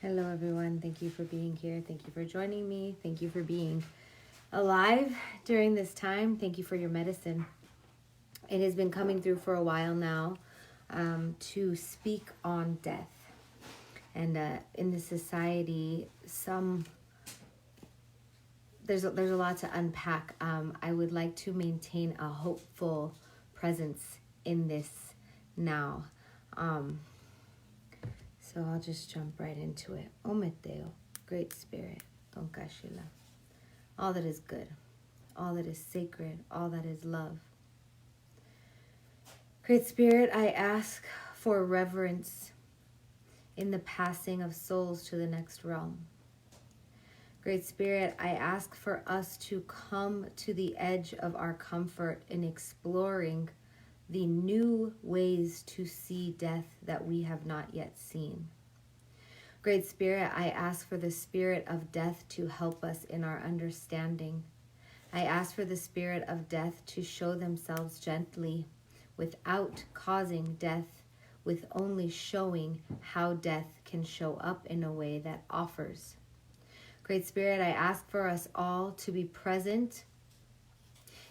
Hello, everyone. Thank you for being here. Thank you for joining me. Thank you for being alive during this time. Thank you for your medicine. It has been coming through for a while now to speak on death. And in the society, there's a lot to unpack. I would like to maintain a hopeful presence in this now. So I'll just jump right into it. Ometeo, Great Spirit, Tonkashila. All that is good, all that is sacred, all that is love. Great Spirit, I ask for reverence in the passing of souls to the next realm. Great Spirit, I ask for us to come to the edge of our comfort in exploring the new ways to see death that we have not yet seen. Great Spirit, I ask for the spirit of death to help us in our understanding. I ask for the spirit of death to show themselves gently without causing death, with only showing how death can show up in a way that offers. Great Spirit, I ask for us all to be present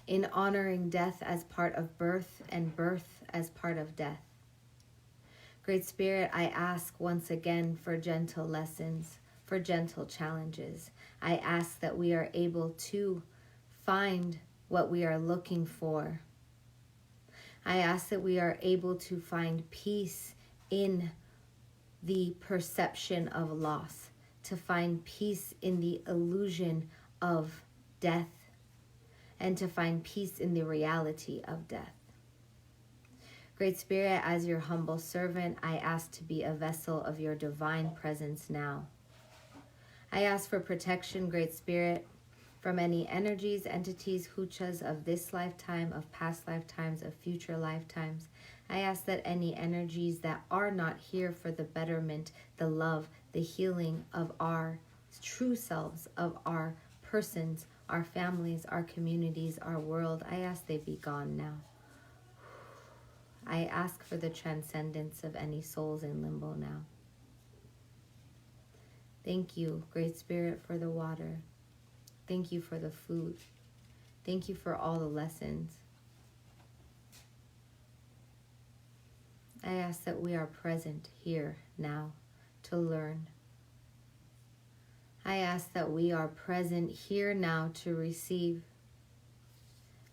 in honoring death as part of birth and birth as part of death. Great Spirit, I ask once again for gentle lessons, for gentle challenges. I ask that we are able to find what we are looking for. I ask that we are able to find peace in the perception of loss, to find peace in the illusion of death, and to find peace in the reality of death. Great Spirit, as your humble servant, I ask to be a vessel of your divine presence now. I ask for protection, Great Spirit, from any energies, entities, huchas of this lifetime, of past lifetimes, of future lifetimes. I ask that any energies that are not here for the betterment, the love, the healing of our true selves, of our persons, our families, our communities, our world, I ask they be gone now. I ask for the transcendence of any souls in limbo now. Thank you, Great Spirit, for the water. Thank you for the food. Thank you for all the lessons. I ask that we are present here now to learn. I ask that we are present here now to receive.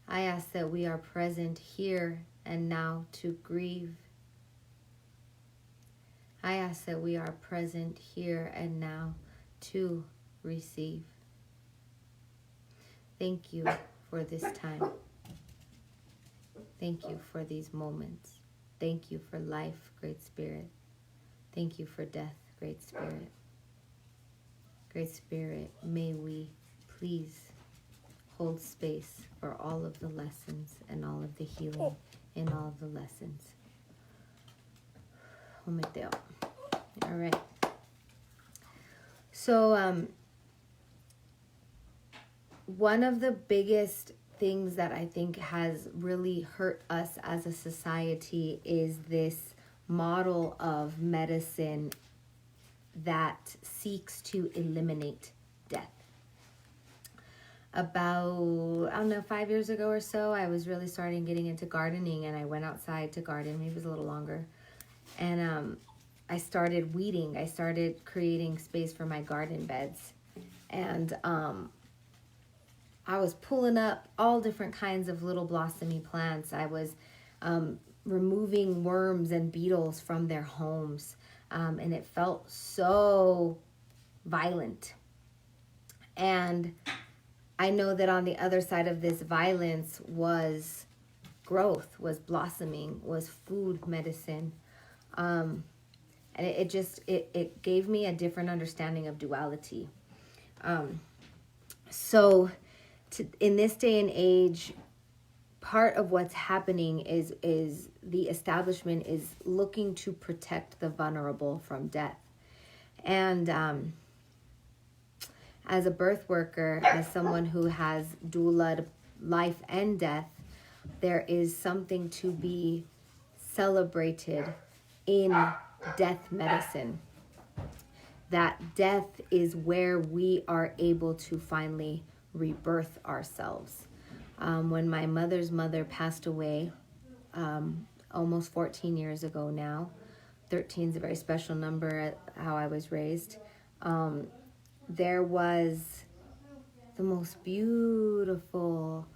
I ask that we are present here and now to grieve. I ask that we are present here and now to receive. Thank you for this time. Thank you for these moments. Thank you for life, Great Spirit. Thank you for death, Great Spirit. Great Spirit, may we please hold space for all of the lessons and all of the healing in all of the lessons. All right. So, one of the biggest things that I think has really hurt us as a society is this model of medicine that seeks to eliminate death. About, 5 years ago or so, I was really starting getting into gardening, and I went outside to garden. Maybe it was a little longer. And I started weeding. I started creating space for my garden beds. And I was pulling up all different kinds of little blossomy plants. I was removing worms and beetles from their homes. And it felt so violent. And I know that on the other side of this violence was growth, was blossoming, was food, medicine. And it gave me a different understanding of duality. So in this day and age, part of what's happening is the establishment is looking to protect the vulnerable from death. And as a birth worker, as someone who has doulaed life and death, there is something to be celebrated in death medicine. that death is where we are able to finally rebirth ourselves. When my mother's mother passed away, almost 14 years ago now, 13 is a very special number at how I was raised, there was the most beautiful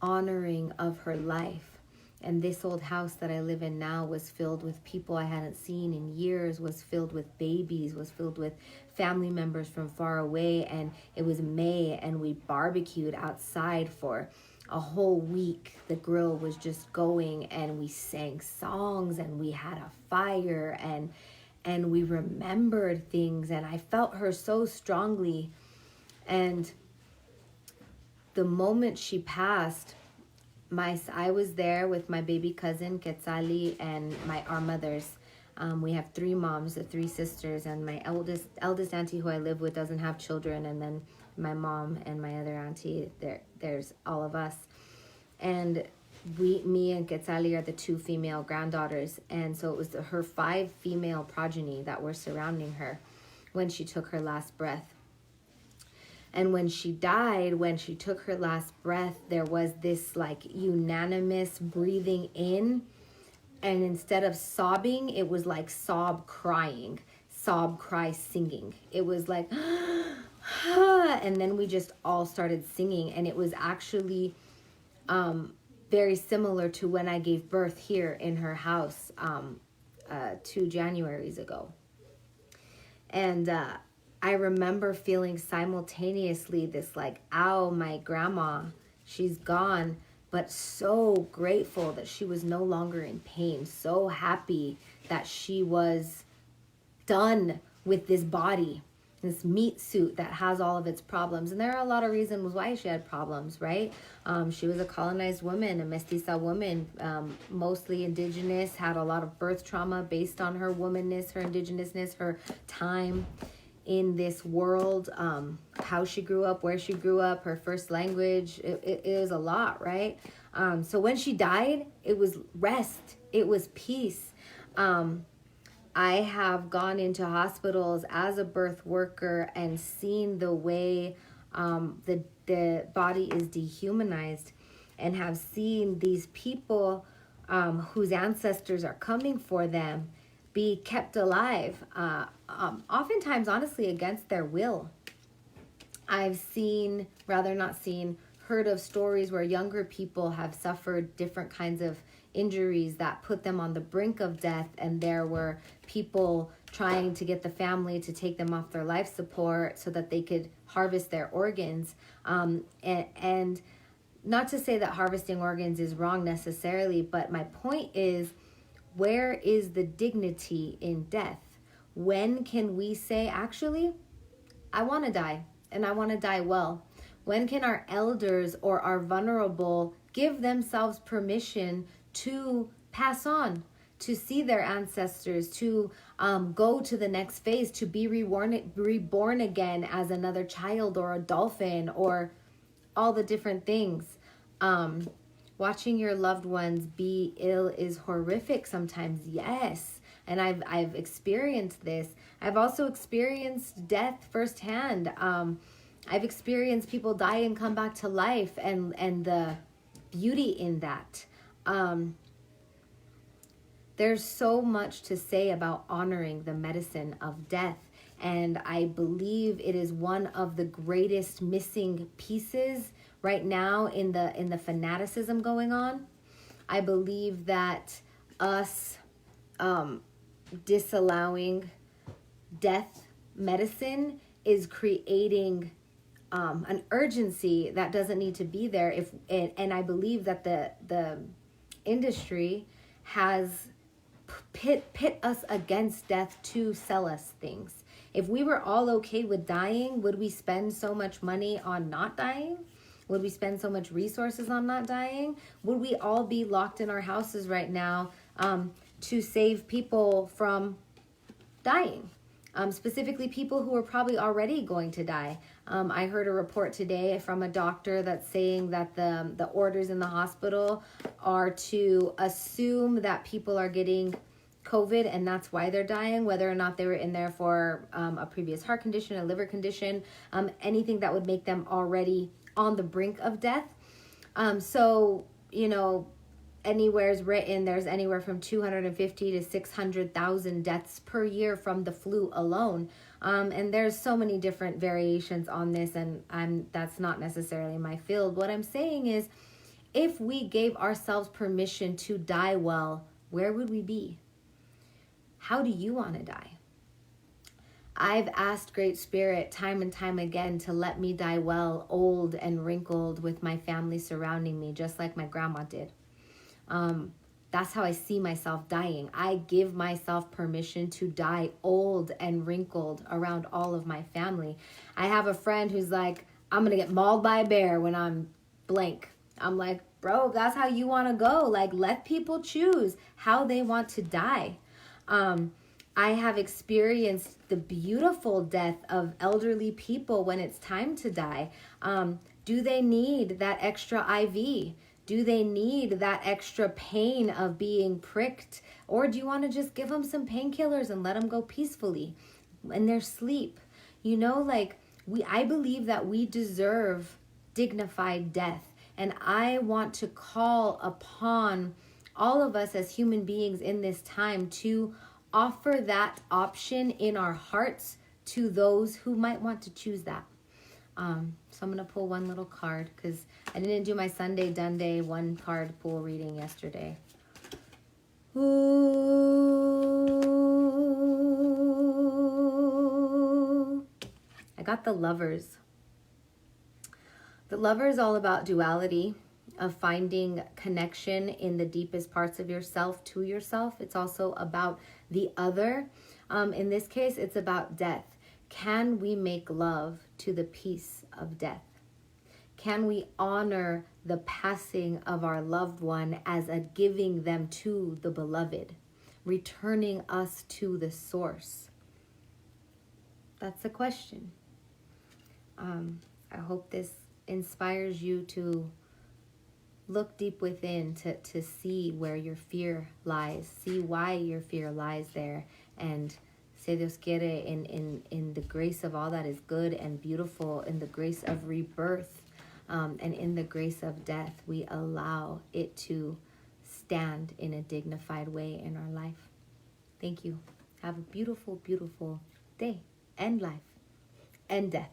honoring of her life. And this old house that I live in now was filled with people I hadn't seen in years, was filled with babies, was filled with family members from far away. And it was May, and we barbecued outside for a whole week. The grill was just going, and we sang songs, and we had a fire, and we remembered things. And I felt her so strongly. And the moment she passed, I was there with my baby cousin Quetzali and our mothers. We have three moms, the three sisters, and my eldest auntie who I live with doesn't have children, and then my mom and my other auntie. There's all of us, and me and Quetzali are the two female granddaughters, and so it was her 5 female progeny that were surrounding her when she took her last breath. And when she died, when she took her last breath, there was this like unanimous breathing in. And instead of sobbing, it was like sob crying, sob cry singing. It was like, and then we just all started singing. And it was actually very similar to when I gave birth here in her house 2 Januaries ago. And I remember feeling simultaneously this like, ow, my grandma, she's gone, but so grateful that she was no longer in pain, so happy that she was done with this body, this meat suit that has all of its problems. And there are a lot of reasons why she had problems, right? She was a colonized woman, a mestiza woman, mostly indigenous, had a lot of birth trauma based on her womanness, her indigenousness, her time in this world, how she grew up, where she grew up, her first language. It was a lot, right? So when she died, it was rest. It was peace. I have gone into hospitals as a birth worker and seen the way the body is dehumanized, and have seen these people whose ancestors are coming for them be kept alive, oftentimes, honestly, against their will. I've heard of stories where younger people have suffered different kinds of injuries that put them on the brink of death, and there were people trying to get the family to take them off their life support so that they could harvest their organs. And not to say that harvesting organs is wrong necessarily, but my point is, where is the dignity in death? When can we say, actually, I want to die, and I want to die well? When can our elders or our vulnerable give themselves permission to pass on, to see their ancestors, to go to the next phase, to be reborn again as another child or a dolphin or all the different things? Watching your loved ones be ill is horrific sometimes, yes. And I've experienced this. I've also experienced death firsthand. I've experienced people die and come back to life, and the beauty in that. There's so much to say about honoring the medicine of death. And I believe it is one of the greatest missing pieces right now in the fanaticism going on. I believe that us disallowing death medicine is creating an urgency that doesn't need to be there. And I believe that the industry has pit us against death to sell us things. If we were all okay with dying, would we spend so much money on not dying? Would we spend so much resources on not dying? Would we all be locked in our houses right now to save people from dying? Specifically people who are probably already going to die. I heard a report today from a doctor that's saying that the orders in the hospital are to assume that people are getting COVID and that's why they're dying, whether or not they were in there for a previous heart condition, a liver condition, anything that would make them already on the brink of death. So, you know, anywhere is written, there's anywhere from 250 to 600,000 deaths per year from the flu alone. And there's so many different variations on this, and that's not necessarily my field. What I'm saying is, if we gave ourselves permission to die well, where would we be? How do you want to die? I've asked Great Spirit time and time again to let me die well, old and wrinkled, with my family surrounding me, just like my grandma did. That's how I see myself dying. I give myself permission to die old and wrinkled around all of my family. I have a friend who's like, I'm going to get mauled by a bear when I'm blank. I'm like, bro, that's how you want to go. Like, let people choose how they want to die. I have experienced the beautiful death of elderly people when it's time to die. Do they need that extra IV? Do they need that extra pain of being pricked? Or do you want to just give them some painkillers and let them go peacefully in their sleep? You know, like, I believe that we deserve dignified death. And I want to call upon all of us as human beings in this time to offer that option in our hearts to those who might want to choose that. So I'm going to pull one little card because I didn't do my Sunday Dunday one card pool reading yesterday. Ooh. I got the Lovers. The Lover is all about duality, of finding connection in the deepest parts of yourself to yourself. It's also about the other. In this case, it's about death. Can we make love to the peace of death? Can we honor the passing of our loved one as a giving them to the beloved, returning us to the source? That's the question. I hope this inspires you to look deep within to see where your fear lies, see why your fear lies there, and se Dios quiere, in the grace of all that is good and beautiful, in the grace of rebirth, and in the grace of death, we allow it to stand in a dignified way in our life. Thank you. Have a beautiful, beautiful day and life and death.